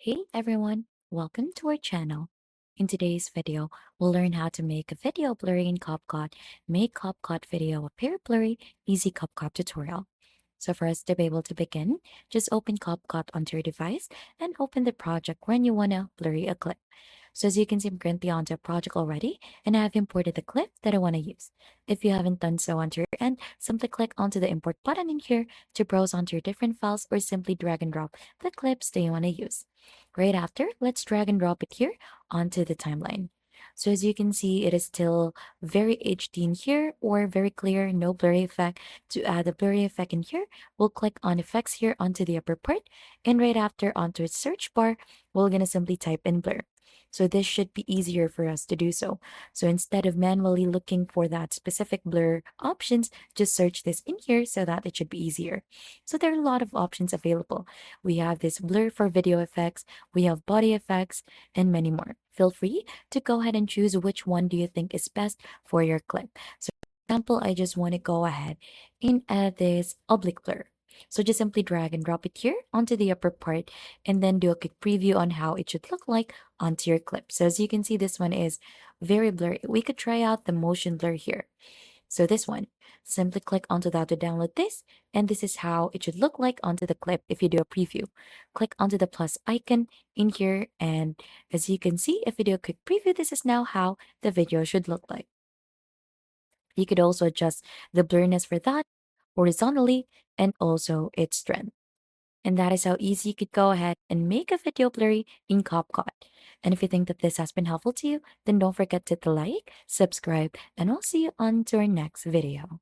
Hey everyone, welcome to our channel. In today's video, we'll learn how to make a video blurry in CapCut, make CapCut video appear blurry, easy CapCut tutorial. So for us to be able to begin, just open CapCut onto your device and open the project when you want to blurry a clip. So as you can see, I'm currently onto a project already and I have imported the clip that I want to use. If you haven't done so onto your end, simply click onto the import button in here to browse onto your different files or simply drag and drop the clips that you want to use. Right after, let's drag and drop it here onto the timeline. So as you can see, it is still very HD in here or very clear, no blurry effect. To add a blurry effect in here, we'll click on effects here onto the upper part and right after onto its search bar, we're gonna simply type in blur. So this should be easier for us to do so. So instead of manually looking for that specific blur options, just search this in here so that it should be easier. So there are a lot of options available. We have this blur for video effects, we have body effects, and many more. Feel free to go ahead and choose which one do you think is best for your clip. So for example, I just want to go ahead and add this oblique blur. So just simply drag and drop it here onto the upper part and then do a quick preview on how it should look like onto your clip. So as you can see, this one is very blurry. We could try out the motion blur here. So this one, simply click onto that to download this, and this is how it should look like onto the clip if you do a preview. Click onto the plus icon in here, and as you can see, if you do a quick preview, this is now how the video should look like. You could also adjust the blurriness for that horizontally and also its strength. And that is how easy you could go ahead and make a video blurry in CapCut. And if you think that this has been helpful to you, then don't forget to hit the like, subscribe, and I'll see you on to our next video.